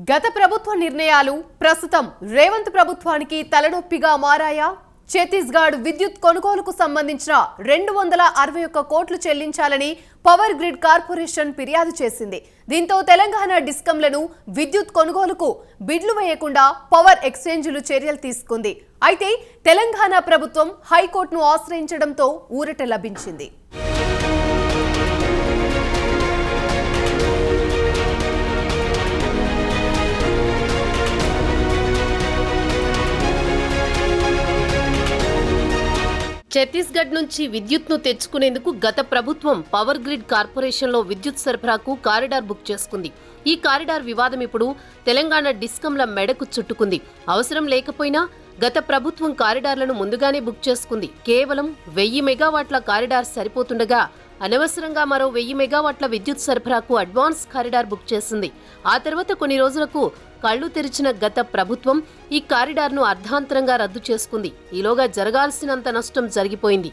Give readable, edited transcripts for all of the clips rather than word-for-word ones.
గత ప్రభుత్వ నిర్ణయాలు ప్రస్తుతం రేవంత్ ప్రభుత్వానికి తలనొప్పిగా మారాయా? ఛత్తీస్గఢ్ విద్యుత్ కొనుగోలుకు సంబంధించిన 261 కోట్లు చెల్లించాలని పవర్ గ్రిడ్ కార్పొరేషన్ ఫిర్యాదు చేసింది. దీంతో తెలంగాణ డిస్కంలను విద్యుత్ కొనుగోలుకు బిడ్లు వేయకుండా పవర్ ఎక్స్చేంజ్లు చర్యలు తీసుకుంది. అయితే తెలంగాణ ప్రభుత్వం హైకోర్టును ఆశ్రయించడంతో ఊరట లభించింది. ఛత్తీస్గఢ్ నుంచి విద్యుత్ను తెచ్చుకునేందుకు గత ప్రభుత్వం పవర్ గ్రిడ్ కార్పొరేషన్లో విద్యుత్ సరఫరాకు కారిడార్ బుక్ చేసుకుంది. ఈ కారిడార్ వివాదం ఇప్పుడు తెలంగాణ డిస్కంల మెడకు చుట్టుకుంది. అవసరం లేకపోయినా గత ప్రభుత్వం కారిడార్లను ముందుగానే బుక్ చేసుకుంది. కేవలం 1000 మెగావాట్ల కారిడార్ సరిపోతుండగా అనవసరంగా మరో 1000 మెగావాట్ల విద్యుత్ సరఫరాకు అడ్వాన్స్ కారిడార్ బుక్ చేసింది. ఆ తర్వాత కొన్ని రోజులకు కళ్లు తెరిచిన గత ప్రభుత్వం ఈ కారిడార్ను అర్ధాంతరంగా రద్దు చేసుకుంది. ఈలోగా జరగాల్సినంత నష్టం జరిగిపోయింది.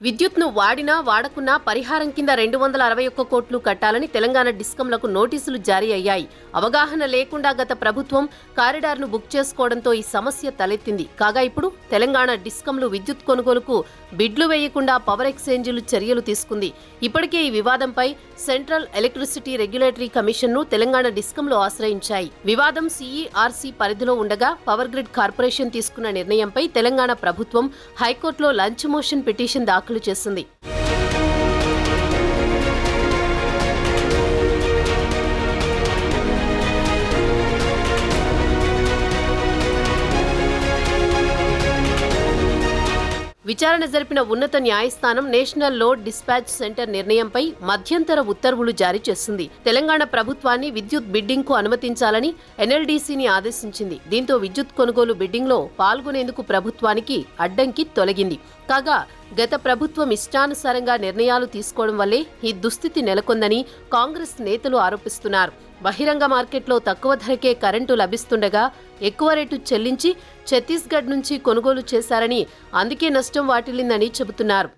విద్యుత్ను వాడినా వాడకున్నా పరిహారం కింద 261 కోట్లు కట్టాలని తెలంగాణ డిస్కంలకు నోటీసులు జారీ అయ్యాయి. అవగాహన లేకుండా గత ప్రభుత్వం కారిడార్ను బుక్ చేసుకోవడంతో ఈ సమస్య తలెత్తింది. కాగా ఇప్పుడు తెలంగాణ డిస్కంలు విద్యుత్ కొనుగోలుకు బిడ్లు వేయకుండా పవర్ ఎక్స్చేంజ్లు చర్యలు తీసుకుంది. ఇప్పటికే ఈ వివాదంపై సెంట్రల్ ఎలక్ట్రిసిటీ రెగ్యులేటరీ కమిషన్ను తెలంగాణ డిస్కంలు ఆశ్రయించాయి. వివాదం CERC పరిధిలో ఉండగా పవర్ గ్రిడ్ కార్పొరేషన్ తీసుకున్న నిర్ణయంపై తెలంగాణ ప్రభుత్వం హైకోర్టులో లంచ్ మోషన్ పిటిషన్ దాఖలు చేసింది. విచారణ జరిపిన ఉన్నత న్యాయస్థానం నేషనల్ లోడ్ డిస్పాచ్ సెంటర్ నిర్ణయంపై మధ్యంతర ఉత్తర్వులు జారీ చేసింది. తెలంగాణ ప్రభుత్వాన్ని విద్యుత్ బిడ్డింగ్ కు అనుమతించాలని NLDCని ఆదేశించింది. దీంతో విద్యుత్ కొనుగోలు బిడ్డింగ్ లో పాల్గొనేందుకు ప్రభుత్వానికి అడ్డంకి తొలగింది. కాగా గత ప్రభుత్వం ఇష్టానుసారంగా నిర్ణయాలు తీసుకోవడం వల్లే ఈ దుస్థితి నెలకొందని కాంగ్రెస్ నేతలు ఆరోపిస్తున్నారు. బహిరంగ మార్కెట్లో తక్కువ ధరకే కరెంటు లభిస్తుండగా ఎక్కువ రేటు చెల్లించి ఛత్తీస్గఢ్ నుంచి కొనుగోలు చేశారని, అందుకే నష్టం వాటిల్లిందని చెబుతున్నారు.